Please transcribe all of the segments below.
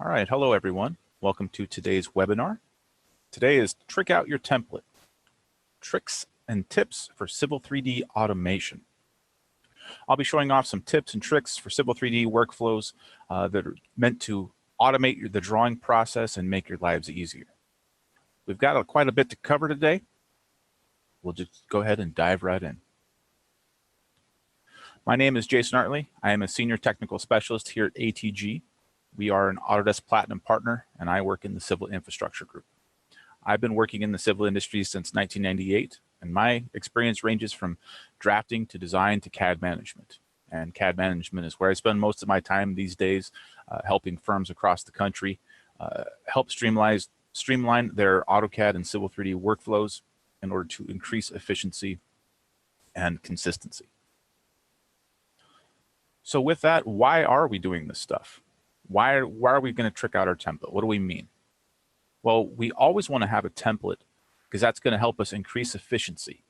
right, hello everyone. Welcome to today's webinar. Today is Trick Out Your Template, Tricks and Tips for Civil 3D Automation. I'll be showing off some tips and tricks for Civil 3D workflows that are meant to automate the drawing process and make your lives easier. We've got quite a bit to cover today. We'll just go ahead and dive right in. My name is Jason Artley. I am a Senior Technical Specialist here at ATG. We are an Autodesk Platinum partner, and I work in the Civil Infrastructure Group. I've been working in the civil industry since 1998, and my experience ranges from drafting to design to CAD management. And CAD management is where I spend most of my time these days, helping firms across the country help streamline their AutoCAD and Civil 3D workflows in order to increase efficiency and consistency. So with that, why are we doing this stuff? Why are we going to trick out our template? What do we mean? Well, we always want to have a template because that's going to help us increase efficiency,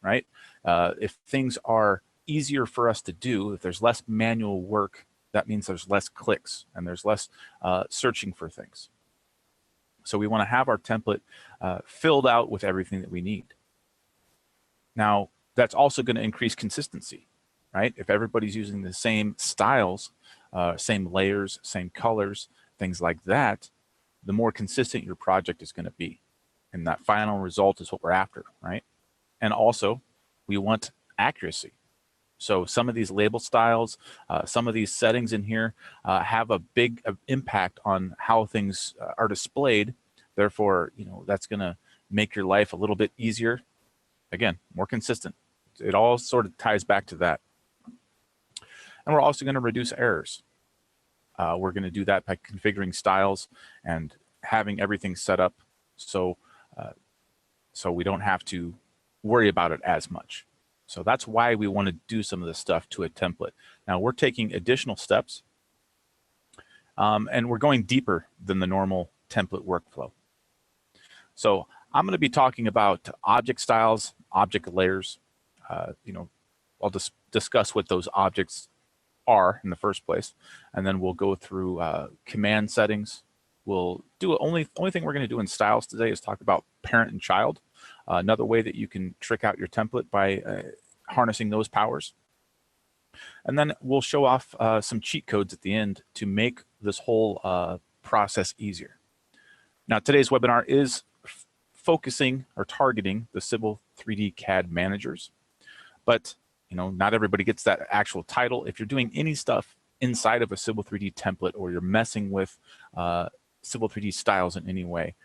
right? If things are easier for us to do, if there's less manual work, that means there's less clicks and there's less searching for things. So we want to have our template filled out with everything that we need. Now, that's also going to increase consistency, right? If everybody's using the same styles, same layers, same colors, things like that, the more consistent your project is going to be. And that final result is what we're after, right? And also, we want accuracy. So some of these label styles, some of these settings in here have a big impact on how things are displayed. Therefore, that's going to make your life a little bit easier. Again, more consistent. It all sort of ties back to that. And we're also going to reduce errors. We're going to do that by configuring styles and having everything set up so we don't have to worry about it as much. So that's why we want to do some of this stuff to a template. Now we're taking additional steps and we're going deeper than the normal template workflow. So I'm going to be talking about object styles, object layers. I'll just discuss what those objects are in the first place, and then we'll go through command settings. We'll do only thing we're going to do in styles today is talk about parent and child. Another way that you can trick out your template by harnessing those powers. And then we'll show off some cheat codes at the end to make this whole process easier. Now today's webinar is focusing or targeting the Civil 3D CAD managers, but not everybody gets that actual title. If you're doing any stuff inside of a Civil 3D template or you're messing with Civil 3D styles in any way,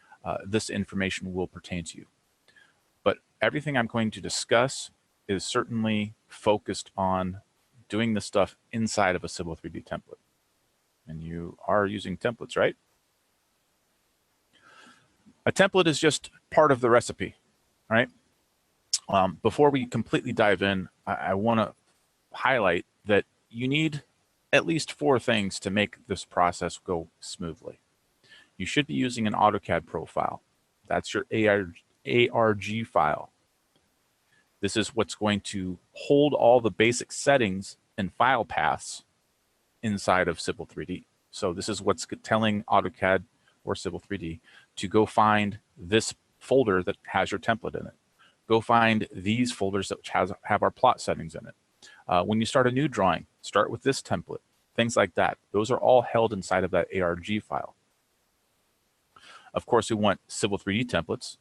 this information will pertain to you. But everything I'm going to discuss is certainly focused on doing the stuff inside of a Civil 3D template. And you are using templates, right? A template is just part of the recipe, right? Before we completely dive in, I want to highlight that you need at least 4 things to make this process go smoothly. You should be using an AutoCAD profile. That's your ARG file. This is what's going to hold all the basic settings and file paths inside of Civil 3D. So this is what's telling AutoCAD or Civil 3D to go find this folder that has your template in it. Go find these folders that have our plot settings in it. When you start a new drawing, start with this template, things like that. Those are all held inside of that ARG file. Of course, we want Civil 3D templates.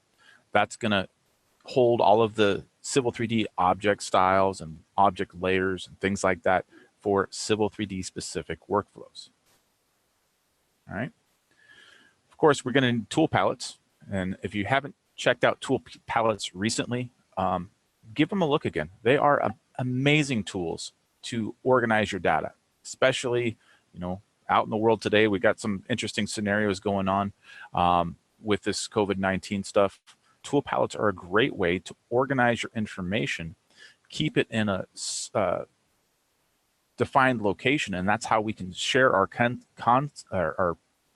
That's going to hold all of the Civil 3D object styles and object layers and things like that for Civil 3D specific workflows. All right. Of course, we're going to need tool palettes. And if you haven't checked out tool palettes recently, give them a look again. They are amazing tools to organize your data, especially out in the world today. We got some interesting scenarios going on with this COVID-19 stuff. Tool palettes are a great way to organize your information, keep it in a defined location, and that's how we can share our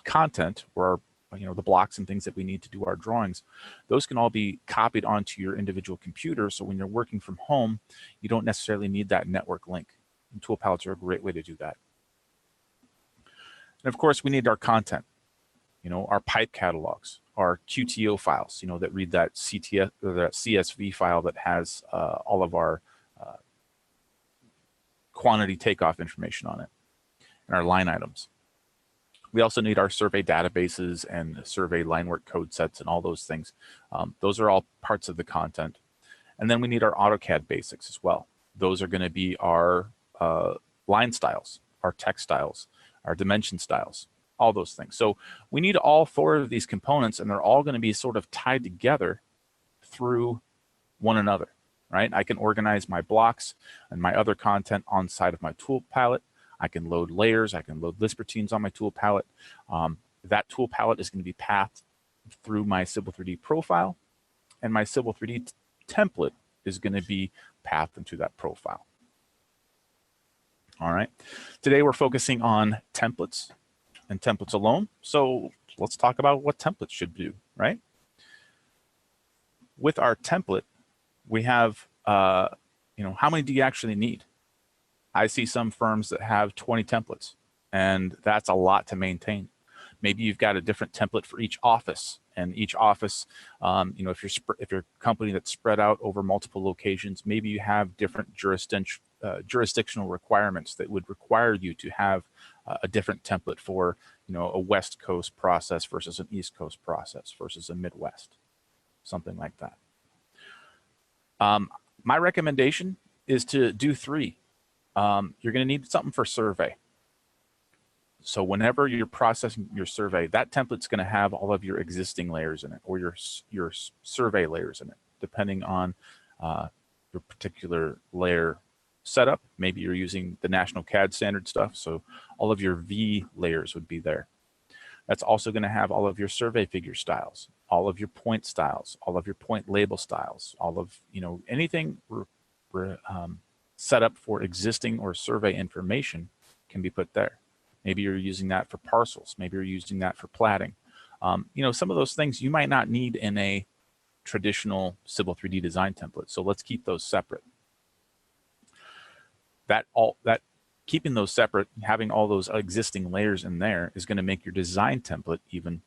content or the blocks and things that we need to do our drawings. Those can all be copied onto your individual computer, so when you're working from home, you don't necessarily need that network link. And tool palettes are a great way to do that. And of course, we need our content. our pipe catalogs, our QTO files, that read that CTS or that CSV file that has all of our quantity takeoff information on it and our line items. We also need our survey databases and survey line work code sets and all those things. Those are all parts of the content. And then we need our AutoCAD basics as well. Those are going to be our line styles, our text styles, our dimension styles, all those things. So we need all 4 of these components, and they're all going to be sort of tied together through one another, right? I can organize my blocks and my other content on side of my tool palette. I can load layers. I can load list routines on my tool palette. That tool palette is going to be pathed through my Civil 3D profile, and my Civil 3D template is going to be pathed into that profile. All right. Today we're focusing on templates and templates alone. So let's talk about what templates should do, right? With our template, we have, how many do you actually need? I see some firms that have 20 templates, and that's a lot to maintain. Maybe you've got a different template for each office, and each office, if you're a company that's spread out over multiple locations, maybe you have different jurisdictional requirements that would require you to have a different template for, a West Coast process versus an East Coast process versus a Midwest, something like that. My recommendation is to do 3. You're going to need something for survey. So whenever you're processing your survey, that template's going to have all of your existing layers in it, or your survey layers in it, depending on your particular layer setup. Maybe you're using the National CAD standard stuff, so all of your V layers would be there. That's also going to have all of your survey figure styles, all of your point styles, all of your point label styles, all of anything set up for existing or survey information can be put there. Maybe you're using that for parcels. Maybe you're using that for platting. Some of those things you might not need in a traditional Civil 3D design template. So let's keep those separate. Keeping those separate, having all those existing layers in there is going to make your design template even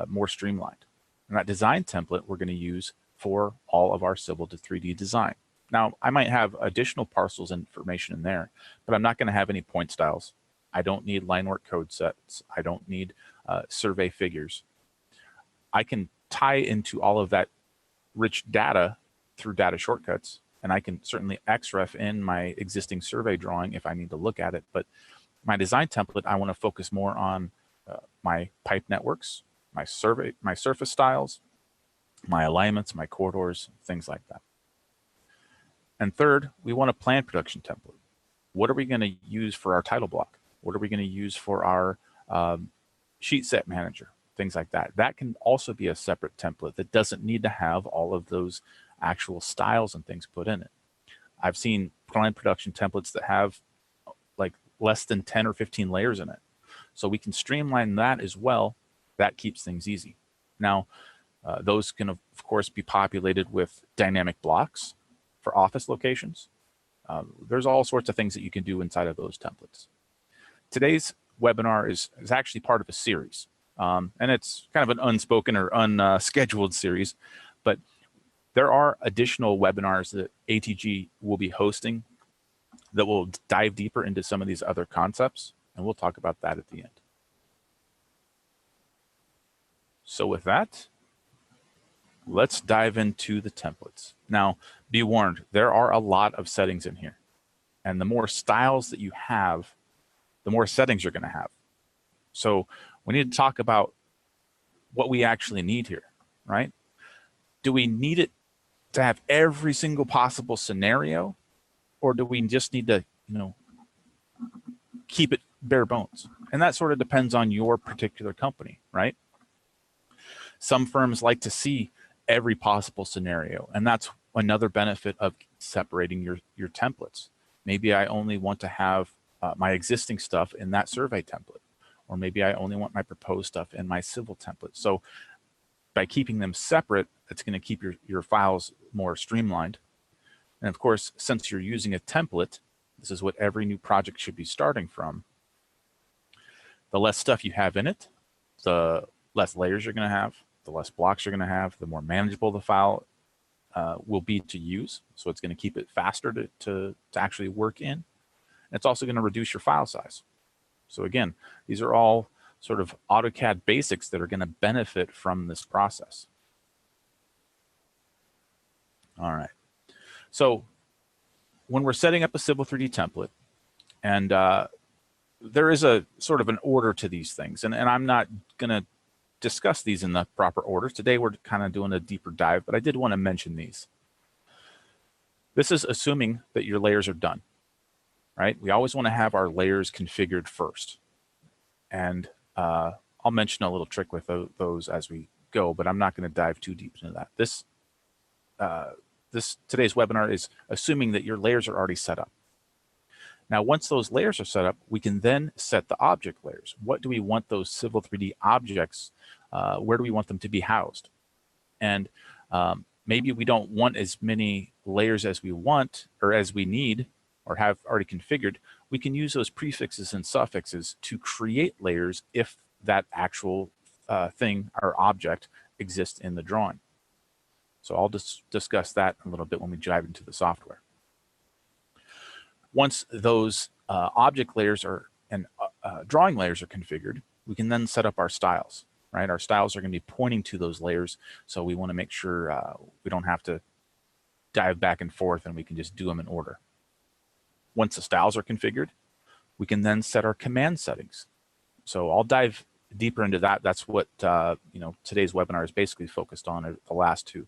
more streamlined. And that design template we're going to use for all of our Civil to 3D design. Now, I might have additional parcels information in there, but I'm not going to have any point styles. I don't need line work code sets. I don't need survey figures. I can tie into all of that rich data through data shortcuts, and I can certainly XREF in my existing survey drawing if I need to look at it. But my design template, I want to focus more on my pipe networks, my surface styles, my alignments, my corridors, things like that. And third, we want a plan production template. What are we going to use for our title block? What are we going to use for our sheet set manager? Things like that. That can also be a separate template that doesn't need to have all of those actual styles and things put in it. I've seen plan production templates that have like less than 10 or 15 layers in it. So we can streamline that as well. That keeps things easy. Now, those can, of course, be populated with dynamic blocks for office locations. There's all sorts of things that you can do inside of those templates. Today's webinar is actually part of a series, and it's kind of an unspoken or unscheduled series, but there are additional webinars that ATG will be hosting that will dive deeper into some of these other concepts, and we'll talk about that at the end. So with that, let's dive into the templates. Now, be warned, there are a lot of settings in here, and the more styles that you have, the more settings you're going to have. So we need to talk about what we actually need here, right? Do we need it to have every single possible scenario, or do we just need to, keep it bare bones? And that sort of depends on your particular company, right? Some firms like to see every possible scenario, and that's another benefit of separating your templates. Maybe I only want to have my existing stuff in that survey template, or maybe I only want my proposed stuff in my civil template. So by keeping them separate, it's going to keep your files more streamlined. And of course, since you're using a template, this is what every new project should be starting from. The less stuff you have in it, the less layers you're going to have, the less blocks you're going to have, the more manageable the file will be to use. So it's going to keep it faster to actually work in. And it's also going to reduce your file size. So again, these are all sort of AutoCAD basics that are going to benefit from this process. All right. So when we're setting up a Civil 3D template, and there is a sort of an order to these things, and I'm not going to discuss these in the proper order. Today we're kind of doing a deeper dive, but I did want to mention these. This is assuming that your layers are done, right? We always want to have our layers configured first. And I'll mention a little trick with those as we go, but I'm not going to dive too deep into that. Today's webinar is assuming that your layers are already set up. Now, once those layers are set up, we can then set the object layers. What do we want those Civil 3D objects, where do we want them to be housed? And maybe we don't want as many layers as we want or as we need or have already configured. We can use those prefixes and suffixes to create layers if that actual thing or object exists in the drawing. So I'll just discuss that a little bit when we dive into the software. Once those object layers and drawing layers are configured, we can then set up our styles, right? Our styles are going to be pointing to those layers, so we want to make sure we don't have to dive back and forth, and we can just do them in order. Once the styles are configured, we can then set our command settings. So I'll dive deeper into that. That's what today's webinar is basically focused on, the last two.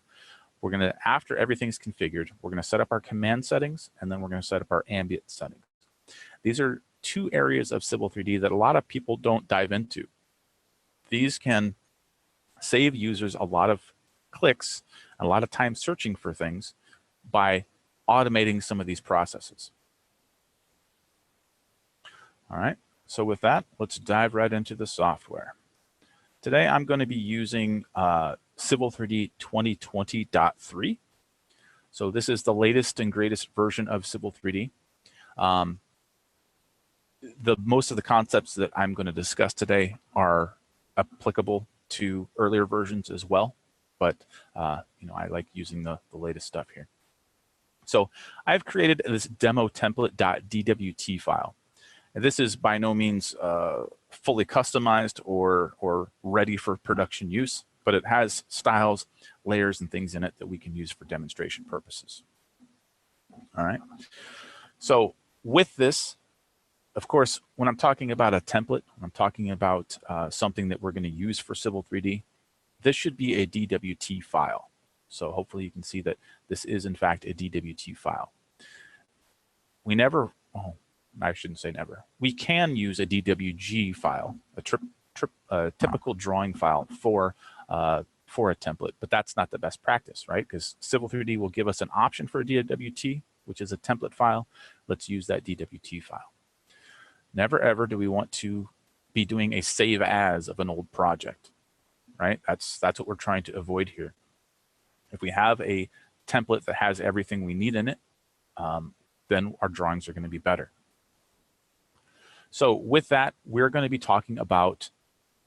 We're going to, after everything's configured, we're going to set up our command settings, and then we're going to set up our ambient settings. These are two areas of Civil 3D that a lot of people don't dive into. These can save users a lot of clicks and a lot of time searching for things by automating some of these processes. All right, so with that, let's dive right into the software. Today, I'm going to be using Civil 3D 2020.3. So this is the latest and greatest version of Civil 3D. Most of the concepts that I'm going to discuss today are applicable to earlier versions as well, but I like using the latest stuff here. So I've created this demo template.dwt file. And this is by no means fully customized or ready for production use, but it has styles, layers, and things in it that we can use for demonstration purposes. All right. So with this, of course, when I'm talking about a template, I'm talking about something that we're going to use for Civil 3D, this should be a DWT file. So hopefully you can see that this is, in fact, a DWT file. We never, I shouldn't say never. We can use a DWG file, a typical drawing file for a template, but that's not the best practice, right? Because Civil 3D will give us an option for a DWT, which is a template file. Let's use that DWT file. Never ever do we want to be doing a save as of an old project, right? That's what we're trying to avoid here. If we have a template that has everything we need in it, then our drawings are going to be better. So with that, we're going to be talking about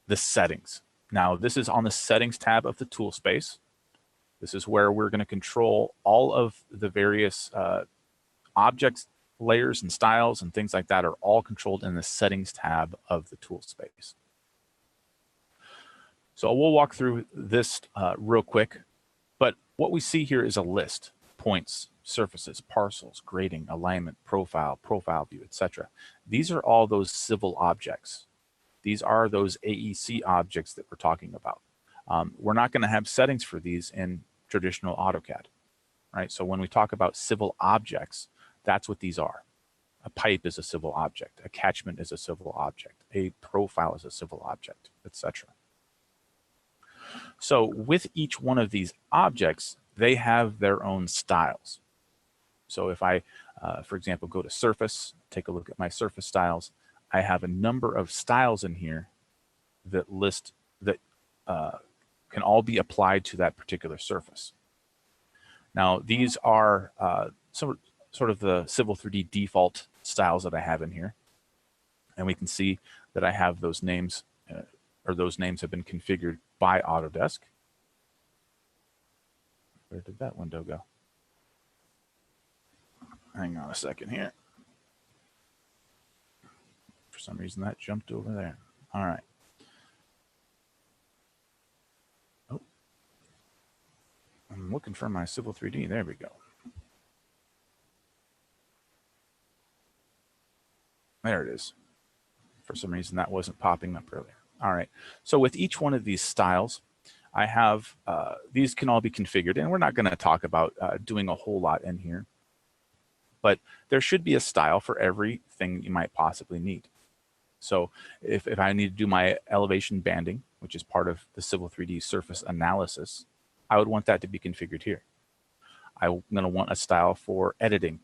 the settings. Now, this is on the settings tab of the tool space. This is where we're going to control all of the various objects, layers, and styles, and things like that are all controlled in the settings tab of the tool space. So we'll walk through this real quick, but what we see here is a list: points, surfaces, parcels, grading, alignment, profile view, etc. These are all those civil objects. These are those AEC objects that we're talking about. We're not going to have settings for these in traditional AutoCAD, right? So when we talk about civil objects, that's what these are. A pipe is a civil object. A catchment is a civil object. A profile is a civil object, etc. So with each one of these objects, they have their own styles. So if I, for example, go to surface, take a look at my surface styles, I have a number of styles in here that list that can all be applied to that particular surface. Now, these are sort of the Civil 3D default styles that I have in here. And we can see that I have those names or those names have been configured by Autodesk. Where did that window go? Hang on a second here. For some reason that jumped over there. All right. Oh, I'm looking for my Civil 3D. There we go. There it is. For some reason that wasn't popping up earlier. All right. So with each one of these styles, I have, these can all be configured, and we're not going to talk about doing a whole lot in here, but there should be a style for everything you might possibly need. So if I need to do my elevation banding, which is part of the Civil 3D surface analysis, I would want that to be configured here. I'm going to want a style for editing,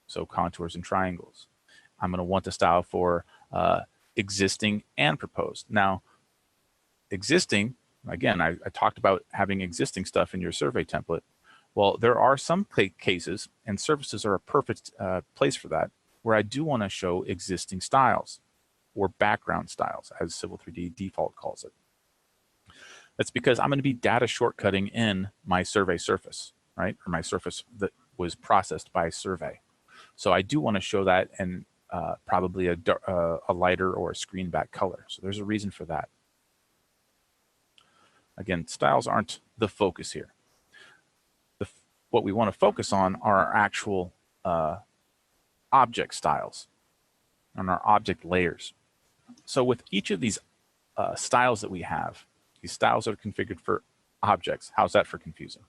so contours and triangles. I'm going to want a style for existing and proposed. Now, existing, again, I talked about having existing stuff in your survey template. Well, there are some cases, and surfaces are a perfect place for that, where I do want to show existing styles or background styles, as Civil 3D default calls it. That's because I'm going to be data shortcutting in my survey surface, right? Or my surface that was processed by survey. So I do want to show that in probably a lighter or a screen back color. So there's a reason for that. Again, styles aren't the focus here. What we want to focus on are our actual object styles and our object layers. So with each of these styles that we have, these styles are configured for objects. How's that for confusing?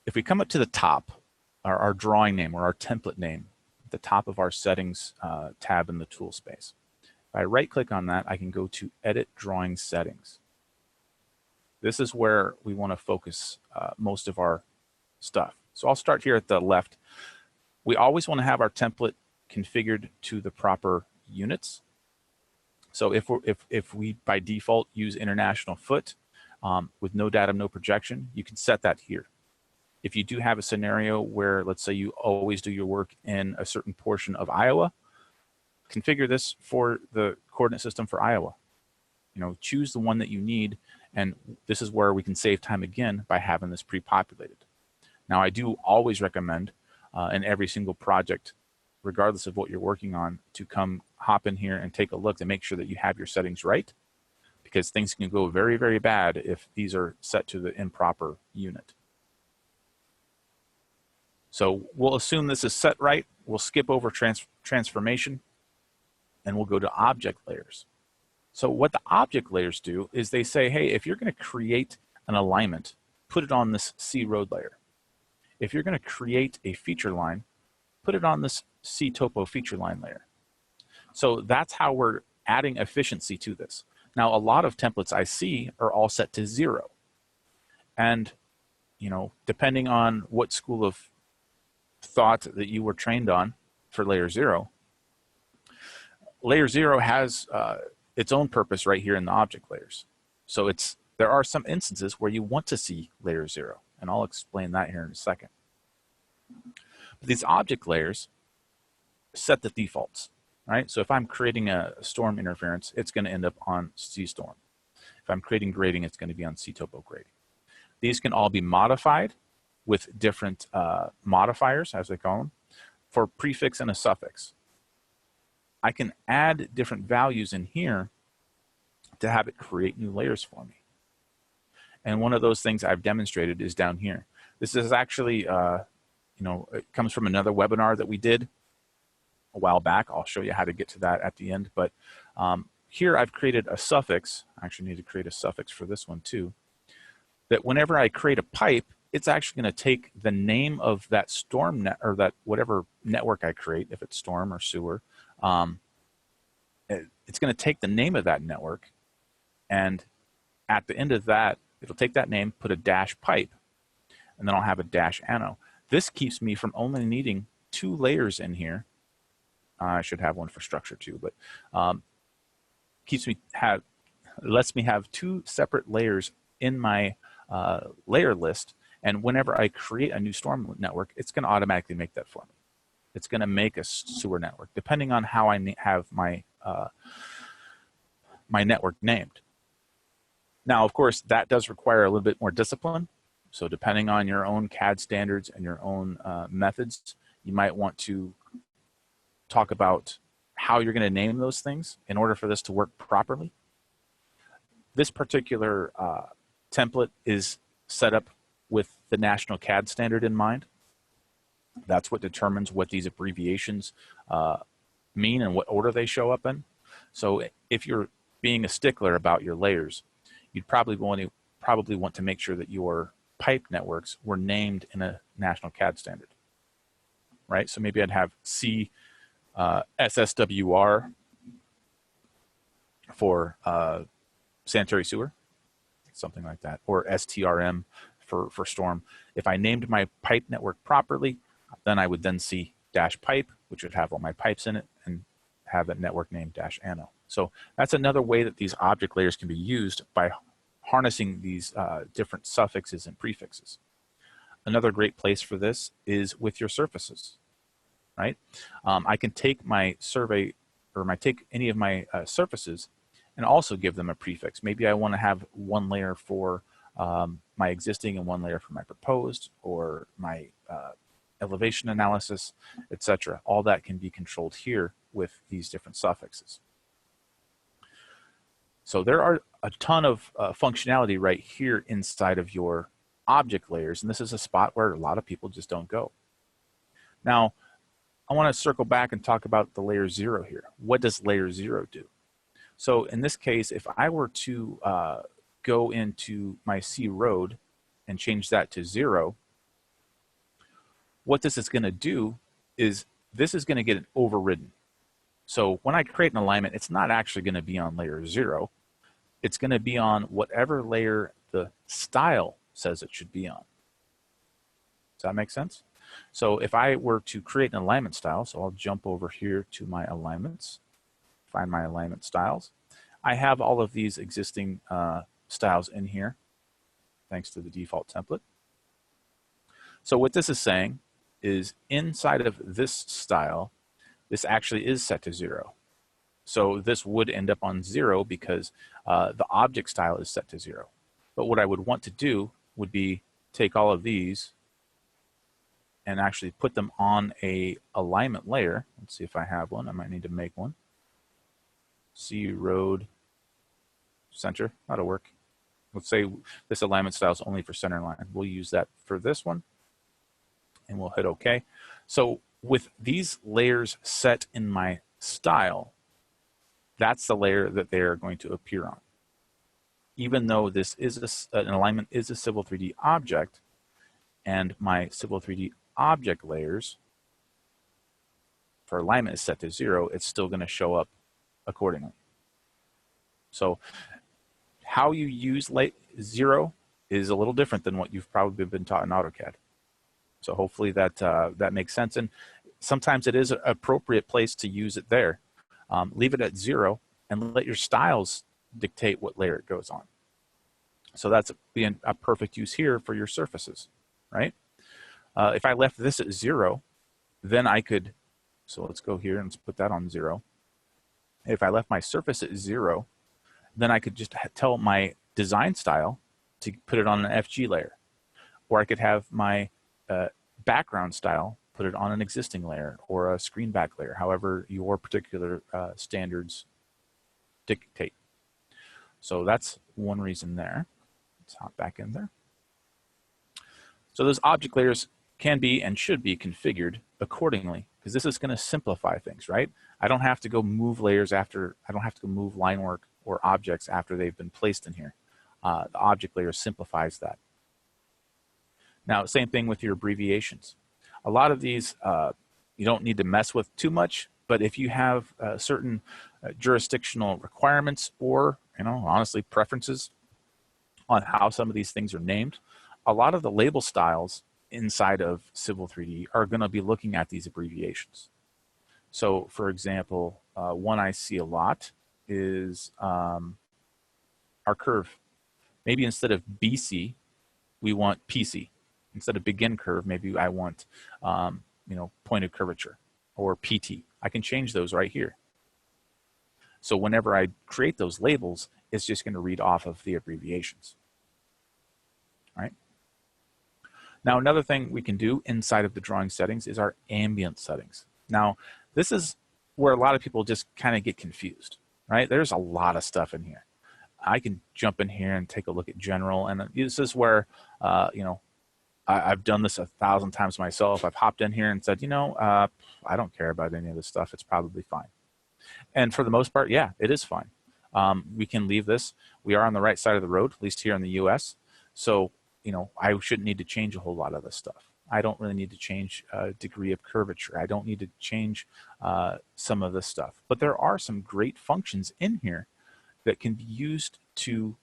If we come up to the top, our drawing name or our template name, at the top of our settings tab in the tool space. If I right click on that, I can go to Edit Drawing Settings. This is where we want to focus most of our stuff. So I'll start here at the left. We always want to have our template configured to the proper units. So if we by default use international foot with no datum, no projection, you can set that here. If you do have a scenario where, let's say, you always do your work in a certain portion of Iowa, configure this for the coordinate system for Iowa. You know, choose the one that you need, and this is where we can save time again by having this pre-populated. Now, I do always recommend in every single project, regardless of what you're working on, to come hop in here and take a look to make sure that you have your settings right, because things can go very, very bad if these are set to the improper unit. So we'll assume this is set right. We'll skip over transformation, and we'll go to object layers. So what the object layers do is they say, hey, if you're going to create an alignment, put it on this C road layer. If you're going to create a feature line, put it on this C topo feature line layer. So that's how we're adding efficiency to this. Now, a lot of templates I see are all set to 0. And, you know, depending on what school of thought that you were trained on for layer 0, layer 0 has its own purpose right here in the object layers. So there are some instances where you want to see layer 0, and I'll explain that here in a second. But these object layers set the defaults, right? So if I'm creating a storm interference, it's going to end up on C storm. If I'm creating grading, it's going to be on C topo grading. These can all be modified with different modifiers, as they call them, for prefix and a suffix. I can add different values in here to have it create new layers for me. And one of those things I've demonstrated is down here. This is actually, you know, it comes from another webinar that we did a while back. I'll show you how to get to that at the end. But here I've created a suffix. I actually need to create a suffix for this one too. That whenever I create a pipe, it's actually going to take the name of that storm net, or that whatever network I create, if it's storm or sewer, it's going to take the name of that network, and at the end of that, it'll take that name, put a dash pipe, and then I'll have a dash ano. This keeps me from only needing 2 layers in here. I should have one for structure too, but lets me have 2 separate layers in my layer list. And whenever I create a new storm network, it's going to automatically make that for me. It's going to make a sewer network, depending on how I have my my network named. Now, of course, that does require a little bit more discipline. So depending on your own CAD standards and your own methods, you might want to talk about how you're going to name those things in order for this to work properly. This particular template is set up with the National CAD standard in mind. That's what determines what these abbreviations mean and what order they show up in. So if you're being a stickler about your layers, you'd probably want to make sure that your pipe networks were named in a National CAD standard, right? So maybe I'd have C SSWR for sanitary sewer, something like that, or STRM for storm. If I named my pipe network properly, then I would then see dash pipe, which would have all my pipes in it, and have a network name dash ANO. So that's another way that these object layers can be used by harnessing these different suffixes and prefixes. Another great place for this is with your surfaces, right? I can take my survey, or take any of my surfaces and also give them a prefix. Maybe I want to have one layer for my existing and one layer for my proposed, or my elevation analysis, etc. All that can be controlled here with these different suffixes. So there are a ton of functionality right here inside of your object layers, and this is a spot where a lot of people just don't go. Now, I want to circle back and talk about the layer 0 here. What does layer 0 do? So in this case, if I were to go into my C road and change that to 0, what this is going to do is this is going to get overridden. So when I create an alignment, it's not actually going to be on layer 0. It's going to be on whatever layer the style says it should be on. Does that make sense? So if I were to create an alignment style, so I'll jump over here to my alignments, find my alignment styles. I have all of these existing styles in here, thanks to the default template. So what this is saying is inside of this style, this actually is set to 0. So this would end up on 0 because the object style is set to 0. But what I would want to do would be take all of these and actually put them on a alignment layer. Let's see if I have one. I might need to make one. C road center, that'll work. Let's say this alignment style is only for center line. We'll use that for this one, and we'll hit OK. So with these layers set in my style, that's the layer that they are going to appear on. Even though this is an alignment is a Civil 3D object, and my Civil 3D object layers for alignment is set to 0, it's still going to show up accordingly. So how you use 0 is a little different than what you've probably been taught in AutoCAD. So hopefully that that makes sense. And sometimes it is an appropriate place to use it there. Leave it at 0 and let your styles dictate what layer it goes on. So that's being a perfect use here for your surfaces, right? If I left this at 0, then I could, so let's go here and let's put that on 0. If I left my surface at 0, then I could just tell my design style to put it on an FG layer. Or I could have my background style, put it on an existing layer or a screen back layer, however your particular standards dictate. So that's one reason there. Let's hop back in there. So those object layers can be and should be configured accordingly, because this is going to simplify things, right? I don't have to go move layers after, I don't have to go move line work or objects after they've been placed in here. The object layer simplifies that. Now, same thing with your abbreviations. A lot of these you don't need to mess with too much, but if you have certain jurisdictional requirements or, honestly, preferences on how some of these things are named, a lot of the label styles inside of Civil 3D are going to be looking at these abbreviations. So, for example, one I see a lot is our curve. Maybe instead of BC, we want PC. Instead of begin curve, maybe I want, point of curvature or PT. I can change those right here. So whenever I create those labels, it's just going to read off of the abbreviations. All right. Now, another thing we can do inside of the drawing settings is our ambient settings. Now, this is where a lot of people just kind of get confused, right? There's a lot of stuff in here. I can jump in here and take a look at general, and this is where, you know, I've done this 1,000 times myself. I've hopped in here and said, you know, I don't care about any of this stuff. It's probably fine. And for the most part, yeah, it is fine. We can leave this. We are on the right side of the road, at least here in the US. So, you know, I shouldn't need to change a whole lot of this stuff. I don't really need to change degree of curvature. I don't need to change some of this stuff. But there are some great functions in here that can be used to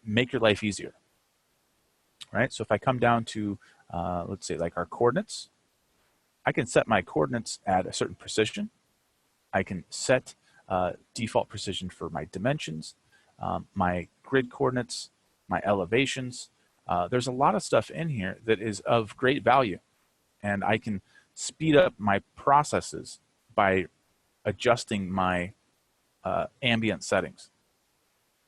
make your life easier. Right? So if I come down to, let's say, like our coordinates, I can set my coordinates at a certain precision. I can set default precision for my dimensions, my grid coordinates, my elevations. There's a lot of stuff in here that is of great value, and I can speed up my processes by adjusting my ambient settings.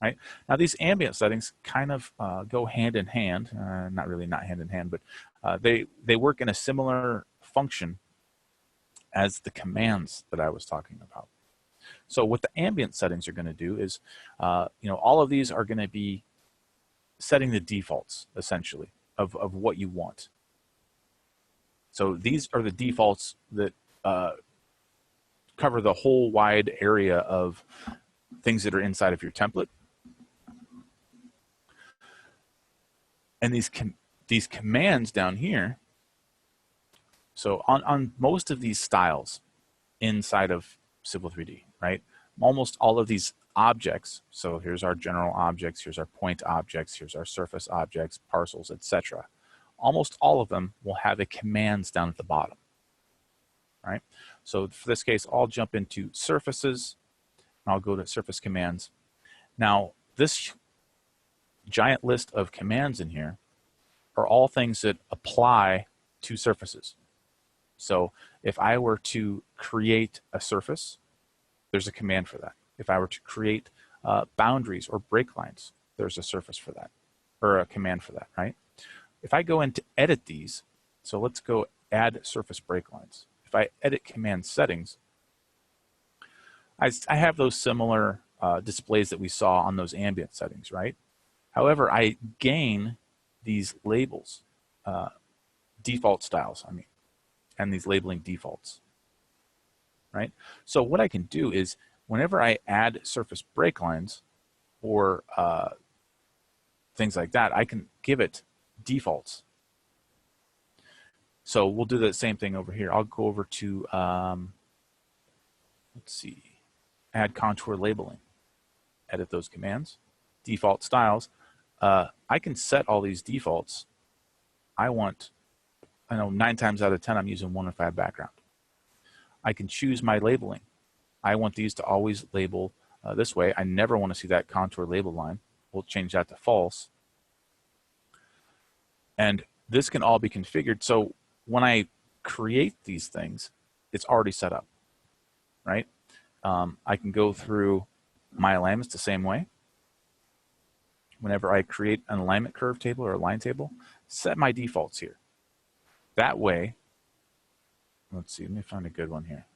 Right? Now, these ambient settings kind of go hand in hand, not really not hand in hand, but they work in a similar function as the commands that I was talking about. So what the ambient settings are going to do is, you know, all of these are going to be setting the defaults, essentially, of what you want. So these are the defaults that cover the whole wide area of things that are inside of your template. And these commands down here, so on most of these styles inside of Civil 3D, right? Almost all of these objects, so here's our general objects, here's our point objects, here's our surface objects, parcels, etc. Almost all of them will have a commands down at the bottom, right? So for this case, I'll jump into surfaces, and I'll go to surface commands. Now, this giant list of commands in here are all things that apply to surfaces. So if I were to create a surface, there's a command for that. If I were to create boundaries or break lines, there's a surface for that, or a command for that, right? If I go in to edit these, so let's go add surface break lines. If I edit command settings, I have those similar displays that we saw on those ambient settings, right? However, I gain these labels, default styles, I mean, and these labeling defaults, right? So what I can do is whenever I add surface break lines or things like that, I can give it defaults. So we'll do the same thing over here. I'll go over to, let's see, add contour labeling, edit those commands, default styles. I can set all these defaults. I know 9 times out of 10 I'm using 105 background. I can choose my labeling. I want these to always label this way. I never want to see that contour label line. We'll change that to false. And this can all be configured. So when I create these things, it's already set up, right? I can go through my alignments the same way. Whenever I create an alignment curve table or a line table, set my defaults here. That way, let's see, let me find a good one here.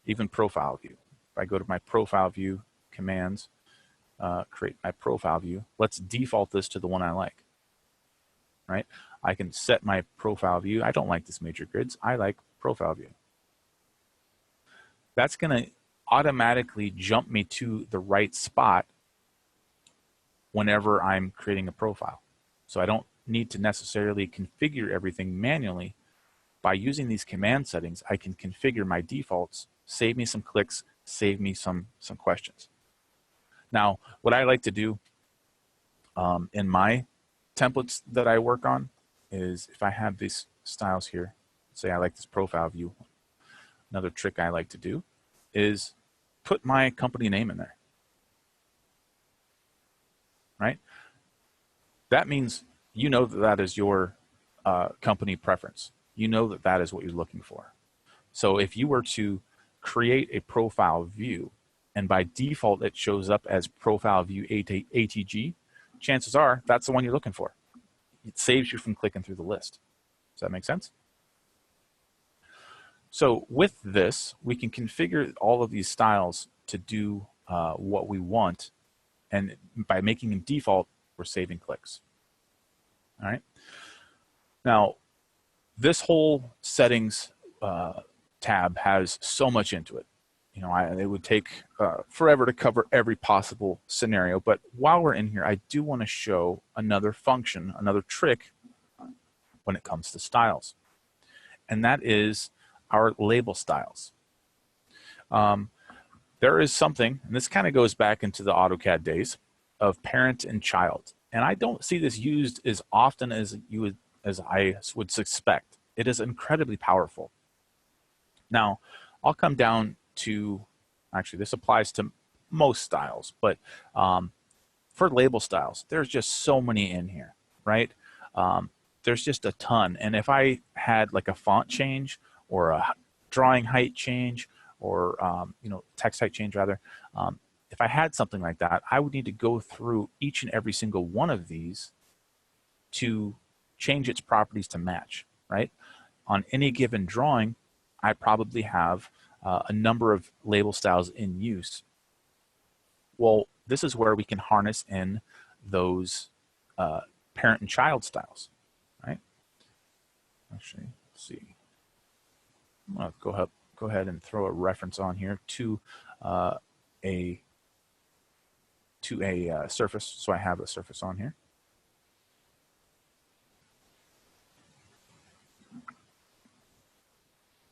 Even profile view. If I go to my profile view commands, create my profile view, let's default this to the one I like, right? I can set my profile view. I don't like this major grids. I like profile view. That's going to automatically jump me to the right spot whenever I'm creating a profile. So I don't need to necessarily configure everything manually. By using these command settings, I can configure my defaults, save me some clicks, save me some questions. Now, what I like to do in my templates that I work on is if I have these styles here, say I like this profile view, another trick I like to do is put my company name in there, right? That means you know that that is your company preference. You know that that is what you're looking for. So if you were to create a profile view, and by default it shows up as Profile View ATG, chances are that's the one you're looking for. It saves you from clicking through the list. Does that make sense? So with this, we can configure all of these styles to do what we want, and by making them default, we're saving clicks. All right. Now, this whole settings tab has so much into it. You know, it would take forever to cover every possible scenario, but while we're in here, I do want to show another function, another trick when it comes to styles, and that is our label styles. There is something, and this kind of goes back into the AutoCAD days, of parent and child, and I don't see this used as often as I would suspect. It is incredibly powerful. Now, I'll come down to, actually this applies to most styles, but for label styles, there's just so many in here, right? There's just a ton, and if I had like a font change or a drawing height change or you know, text height change rather, if I had something like that, I would need to go through each and every single one of these to change its properties to match, right? On any given drawing, I probably have a number of label styles in use. Well, this is where we can harness in those parent and child styles, right? Actually, let's see. I'm going to go ahead and throw a reference on here to a surface, so I have a surface on here.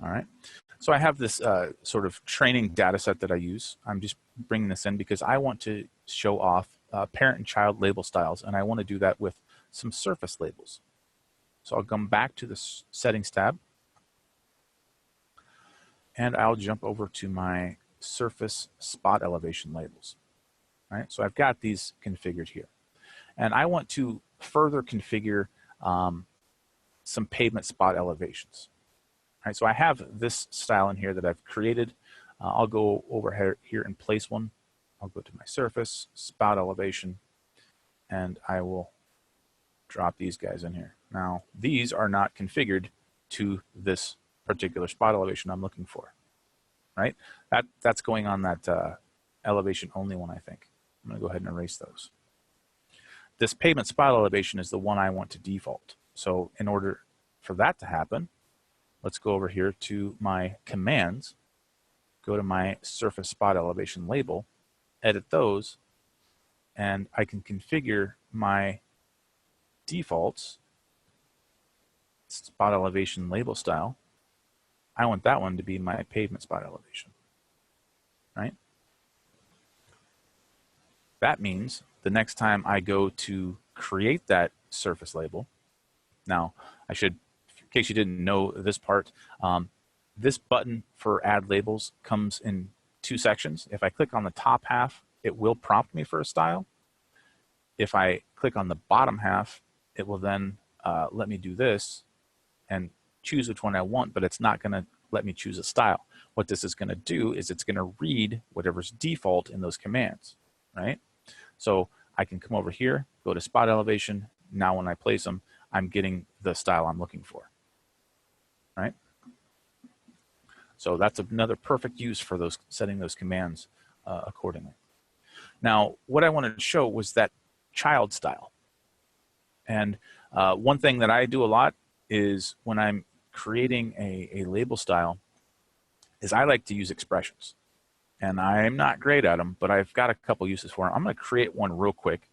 All right, so I have this sort of training data set that I use. I'm just bringing this in because I want to show off parent and child label styles, and I want to do that with some surface labels. So I'll come back to the settings tab, and I'll jump over to my surface spot elevation labels. All right, so I've got these configured here, and I want to further configure some pavement spot elevations. All right, so I have this style in here that I've created. I'll go over here and place one. I'll go to my surface, spot elevation, and I will drop these guys in here. Now, these are not configured to this particular spot elevation I'm looking for, right? That's going on that elevation only one, I think. I'm going to go ahead and erase those. This pavement spot elevation is the one I want to default. So in order for that to happen, let's go over here to my commands, go to my surface spot elevation label, edit those, and I can configure my defaults spot elevation label style. I want that one to be my pavement spot elevation, right? That means the next time I go to create that surface label, now I should, in case you didn't know this part, this button for add labels comes in two sections. If I click on the top half, it will prompt me for a style. If I click on the bottom half, it will then let me do this and choose which one I want, but it's not going to let me choose a style. What this is going to do is it's going to read whatever's default in those commands, right? So I can come over here, go to spot elevation. Now when I place them, I'm getting the style I'm looking for, right? So that's another perfect use for those, setting those commands accordingly. Now, what I wanted to show was that child style. And one thing that I do a lot is when I'm creating a label style is I like to use expressions. And I'm not great at them, but I've got a couple uses for them. I'm going to create one real quick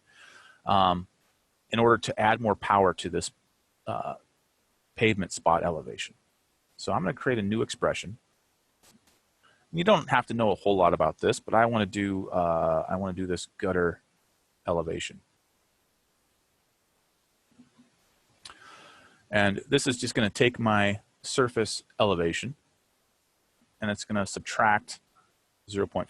in order to add more power to this pavement spot elevation. So I'm going to create a new expression. You don't have to know a whole lot about this, but I want to do this gutter elevation. And this is just going to take my surface elevation and it's going to subtract 0.5.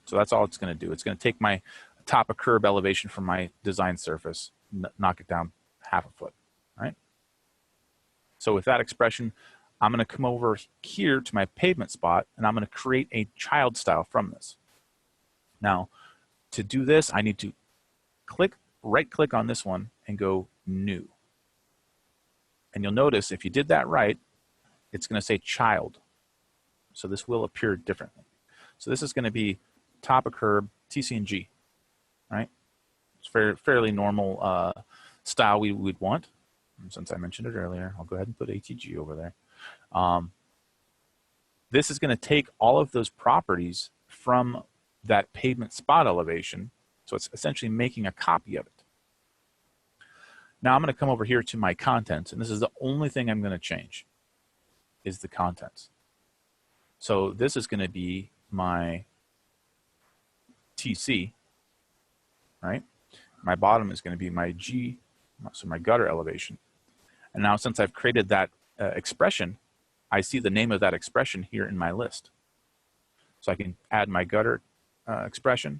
So that's all it's going to do. It's going to take my top of curb elevation from my design surface, knock it down 1/2 foot, right? So with that expression, I'm going to come over here to my pavement spot, and I'm going to create a child style from this. Now, to do this, I need to right-click on this one and go New. And you'll notice if you did that right, it's going to say Child. So this will appear differently. So this is going to be top of curb, TC&G, right? It's fairly normal style we would want. And since I mentioned it earlier, I'll go ahead and put ATG over there. This is going to take all of those properties from that pavement spot elevation. So it's essentially making a copy of it. Now I'm going to come over here to my contents, and this is the only thing I'm going to change is the contents. So this is going to be my TC, right? My bottom is going to be my G, so my gutter elevation. And now since I've created that expression, I see the name of that expression here in my list. So I can add my gutter expression,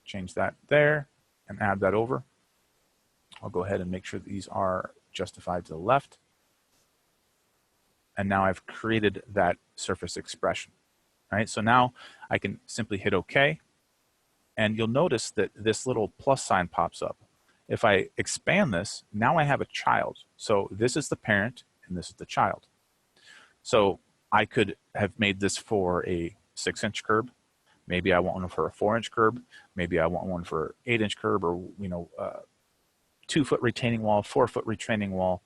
change that there, and add that over. I'll go ahead and make sure these are justified to the left. And now I've created that surface expression, right? So now I can simply hit OK. And you'll notice that this little plus sign pops up. If I expand this, now I have a child. So this is the parent and this is the child. So I could have made this for a 6-inch curb. Maybe I want one for a 4-inch curb. Maybe I want one for 8-inch curb, or 2-foot retaining wall, 4-foot retaining wall,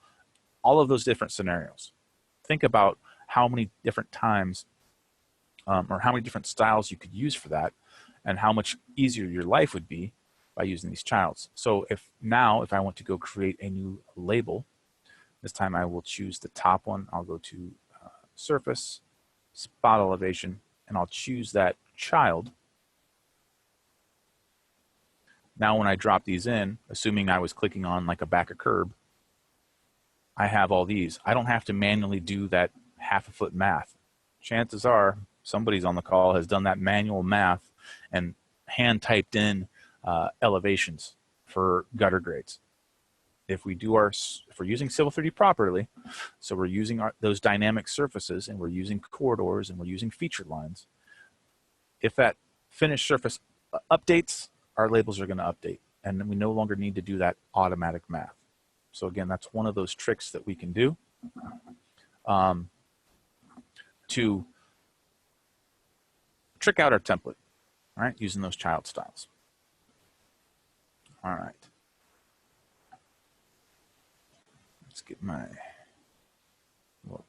all of those different scenarios. Think about how many different times or how many different styles you could use for that, and how much easier your life would be by using these childs. So if I want to go create a new label, this time I will choose the top one. I'll go to surface, spot elevation, and I'll choose that child. Now when I drop these in, assuming I was clicking on like a back of curb, I have all these. I don't have to manually do that half-a-foot math. Chances are somebody's on the call has done that manual math and hand-typed in elevations for gutter grades. If we're using Civil 3D properly, so we're using those dynamic surfaces, and we're using corridors, and we're using feature lines, if that finished surface updates, our labels are going to update, and then we no longer need to do that automatic math. So again, that's one of those tricks that we can do to trick out our template, all right, using those child styles. All right. Let's get my, well,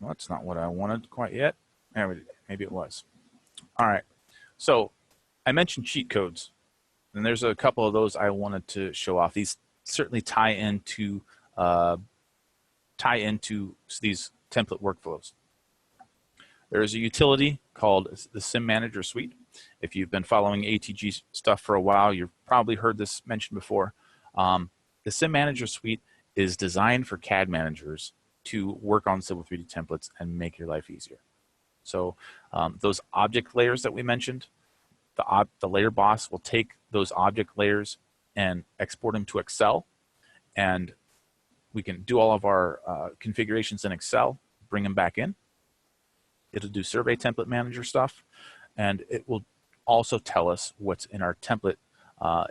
that's not what I wanted quite yet. Maybe it was. All right. So I mentioned cheat codes, and there's a couple of those I wanted to show off. These certainly tie into these template workflows. There is a utility called the Sim Manager Suite. If you've been following ATG stuff for a while, you've probably heard this mentioned before. The Sim Manager Suite is designed for CAD managers to work on Civil 3D templates and make your life easier. So those object layers that we mentioned, the layer boss will take those object layers and export them to Excel, and we can do all of our configurations in Excel, bring them back in. It'll do survey template manager stuff, and it will also tell us what's in our template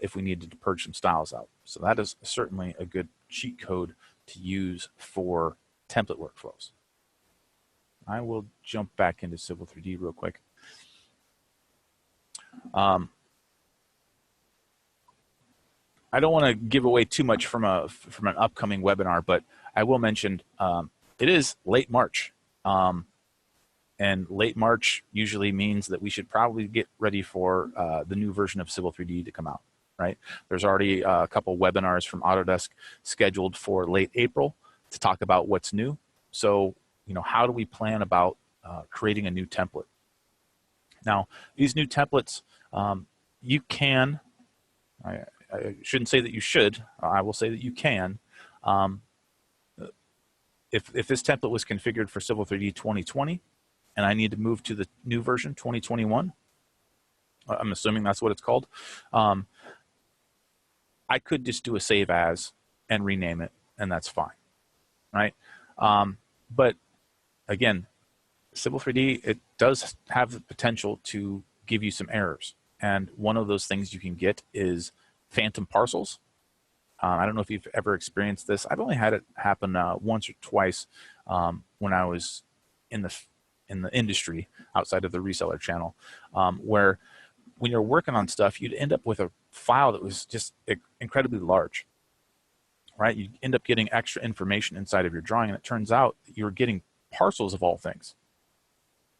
if we needed to purge some styles out. So that is certainly a good cheat code to use for template workflows. I will jump back into Civil 3D real quick. I don't want to give away too much from an upcoming webinar, but I will mention it is late March. And late March usually means that we should probably get ready for the new version of Civil 3D to come out, right? There's already a couple webinars from Autodesk scheduled for late April to talk about what's new. So, how do we plan about creating a new template? Now, these new templates, you can, I shouldn't say that you should, I will say that you can. If this template was configured for Civil 3D 2020, and I need to move to the new version, 2021, I'm assuming that's what it's called, I could just do a save as and rename it, and that's fine, right? But again, Civil 3D, it does have the potential to give you some errors. And one of those things you can get is phantom parcels. I don't know if you've ever experienced this. I've only had it happen once or twice when I was in the industry outside of the reseller channel, where when you're working on stuff, you'd end up with a file that was just incredibly large, right? You end up getting extra information inside of your drawing, and it turns out that you're getting parcels of all things.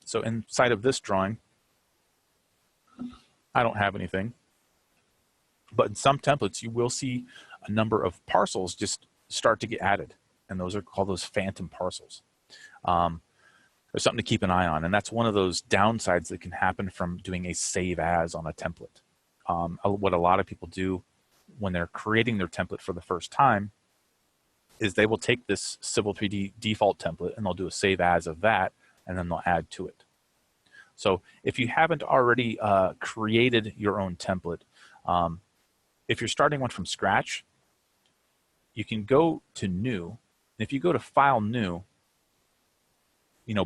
So inside of this drawing, I don't have anything, but in some templates, you will see a number of parcels just start to get added, and those are called those phantom parcels. There's something to keep an eye on, and that's one of those downsides that can happen from doing a save as on a template. What a lot of people do when they're creating their template for the first time is they will take this Civil 3D default template and they'll do a save as of that, and then they'll add to it. So if you haven't already created your own template, if you're starting one from scratch, you can go to New. And if you go to File, New,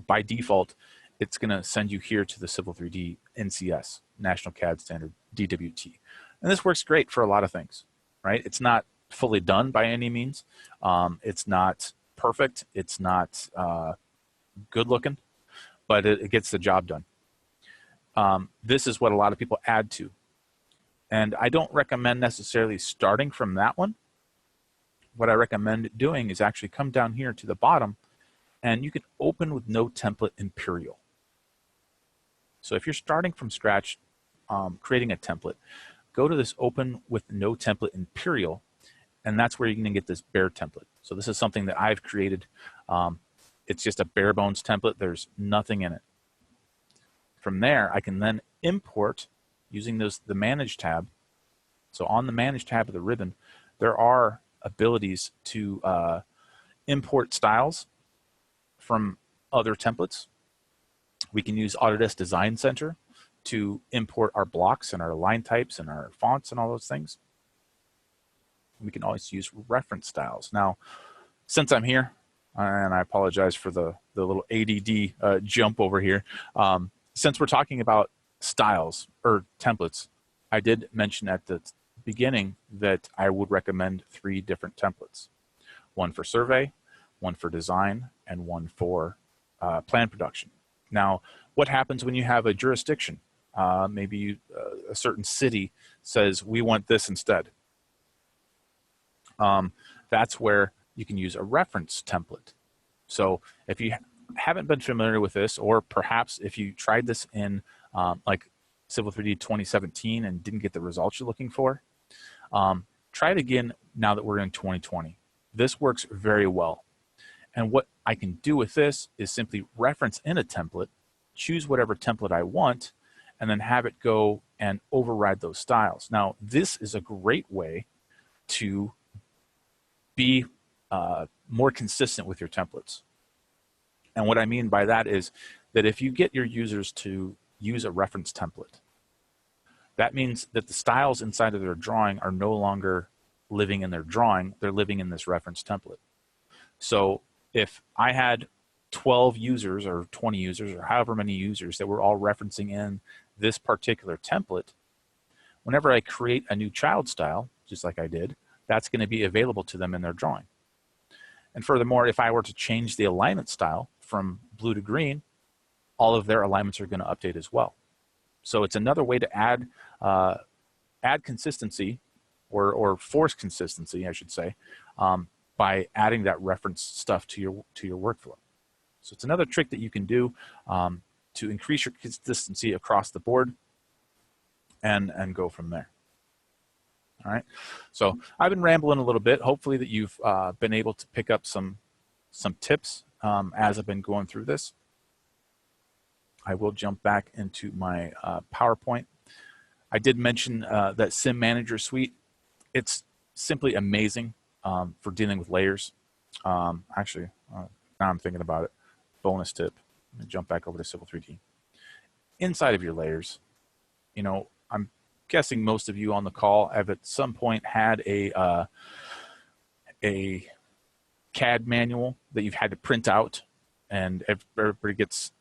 by default, it's going to send you here to the Civil 3D NCS, National CAD Standard, DWT. And this works great for a lot of things, right? It's not fully done by any means. It's not perfect. It's not good looking, but it gets the job done. This is what a lot of people add to. And I don't recommend necessarily starting from that one. What I recommend doing is actually come down here to the bottom, and you can open with no template Imperial. So if you're starting from scratch, creating a template, go to this open with no template Imperial, and that's where you're going to get this bare template. So this is something that I've created. It's just a bare bones template. There's nothing in it. From there, I can then import using the Manage tab. So on the Manage tab of the ribbon, there are abilities to import styles from other templates. We can use Autodesk Design Center to import our blocks and our line types and our fonts and all those things. We can always use reference styles. Now, since I'm here, and I apologize for the little ADD jump over here, since we're talking about styles or templates, I did mention at the beginning that I would recommend 3 different templates. One for survey, one for design, and one for plan production. Now, what happens when you have a jurisdiction? Maybe a certain city says, we want this instead. That's where you can use a reference template. So if you haven't been familiar with this, or perhaps if you tried this in like Civil 3D 2017 and didn't get the results you're looking for, try it again now that we're in 2020. This works very well. And what I can do with this is simply reference in a template, choose whatever template I want, and then have it go and override those styles. Now, this is a great way to be more consistent with your templates. And what I mean by that is that if you get your users to use a reference template, that means that the styles inside of their drawing are no longer living in their drawing, they're living in this reference template. So if I had 12 users or 20 users or however many users that were all referencing in this particular template, whenever I create a new child style, just like I did, that's going to be available to them in their drawing. And furthermore, if I were to change the alignment style from blue to green, all of their alignments are going to update as well. So it's another way to add consistency or force consistency, I should say, by adding that reference stuff to your workflow. So it's another trick that you can do to increase your consistency across the board and go from there. All right. So I've been rambling a little bit. Hopefully that you've been able to pick up some tips as I've been going through this. I will jump back into my PowerPoint. I did mention that Sim Manager Suite. It's simply amazing for dealing with layers. Actually, now I'm thinking about it. Bonus tip. Let me jump back over to Civil 3D. Inside of your layers, I'm guessing most of you on the call have at some point had a CAD manual that you've had to print out and everybody gets,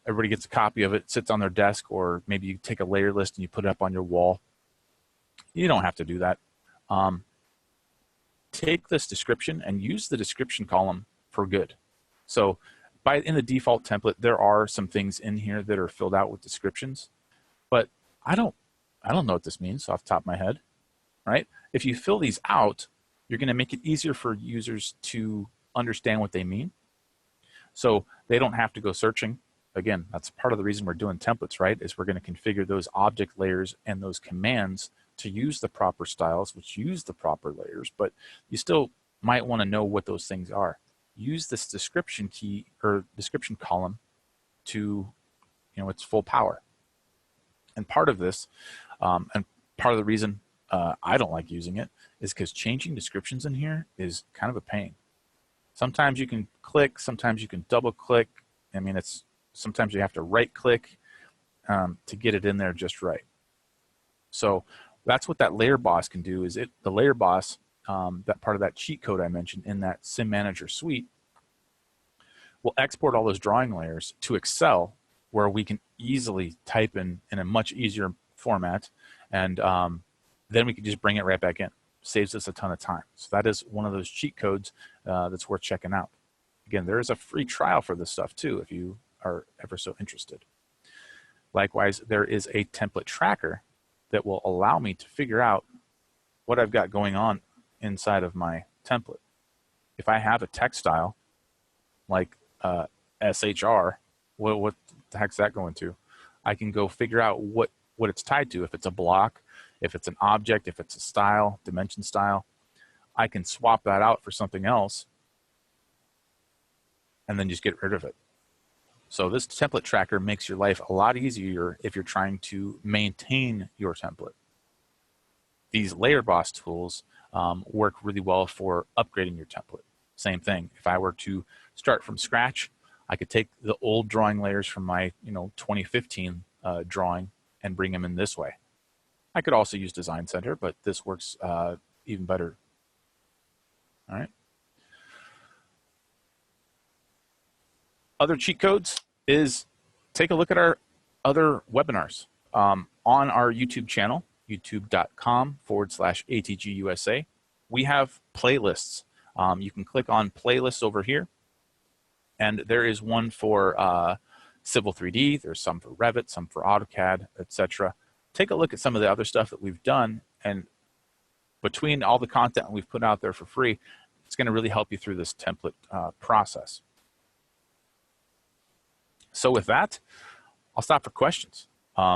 everybody gets a copy of it, sits on their desk, or maybe you take a layer list and you put it up on your wall. You don't have to do that. Take this description and use the description column for good. So in the default template, there are some things in here that are filled out with descriptions, but I don't know what this means off the top of my head, right? If you fill these out, you're going to make it easier for users to understand what they mean. So they don't have to go searching. Again, that's part of the reason we're doing templates, right? Is we're going to configure those object layers and those commands to use the proper styles, which use the proper layers, but you still might want to know what those things are. Use this description key or description column to, its full power. And part of this, and part of the reason I don't like using it is because changing descriptions in here is kind of a pain. Sometimes you can click, sometimes you can double click. I mean, sometimes you have to right click to get it in there just right. So that's what that layer boss can do. Is the layer boss, that part of that cheat code I mentioned in that Sim Manager suite, will export all those drawing layers to Excel, where we can easily type in a much easier format, and then we can just bring it right back in. Saves us a ton of time. So that is one of those cheat codes that's worth checking out. Again, there is a free trial for this stuff too, if you are ever so interested. Likewise, there is a template tracker that will allow me to figure out what I've got going on inside of my template. If I have a text style like SHR, what the heck's that going to? I can go figure out what it's tied to. If it's a block, if it's an object, if it's a style, dimension style, I can swap that out for something else and then just get rid of it. So this template tracker makes your life a lot easier if you're trying to maintain your template. These layer boss tools work really well for upgrading your template. Same thing. If I were to start from scratch, I could take the old drawing layers from my 2015 drawing and bring them in this way. I could also use Design Center, but this works even better. All right. Other cheat codes is take a look at our other webinars on our YouTube channel, youtube.com/ATGUSA. We have playlists. You can click on playlists over here, and there is one for Civil 3D. There's some for Revit, some for AutoCAD, etc. Take a look at some of the other stuff that we've done, and between all the content we've put out there for free, it's going to really help you through this template process. So with that, I'll stop for questions.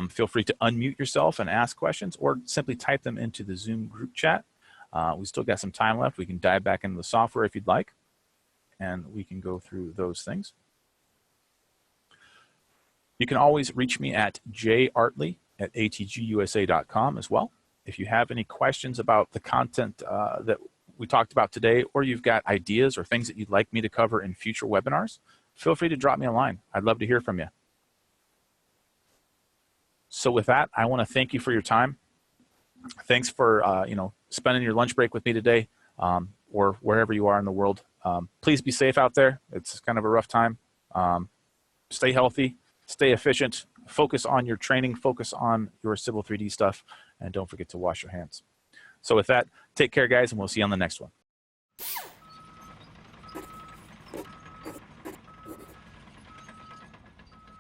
Feel free to unmute yourself and ask questions, or simply type them into the Zoom group chat. We still got some time left. We can dive back into the software if you'd like, and we can go through those things. You can always reach me at jartley@atgusa.com as well. If you have any questions about the content that we talked about today, or you've got ideas or things that you'd like me to cover in future webinars, feel free to drop me a line. I'd love to hear from you. So with that, I want to thank you for your time. Thanks for spending your lunch break with me today, or wherever you are in the world. Please be safe out there. It's kind of a rough time. Stay healthy, stay efficient, focus on your training, focus on your Civil 3D stuff, and don't forget to wash your hands. So with that, take care, guys, and we'll see you on the next one.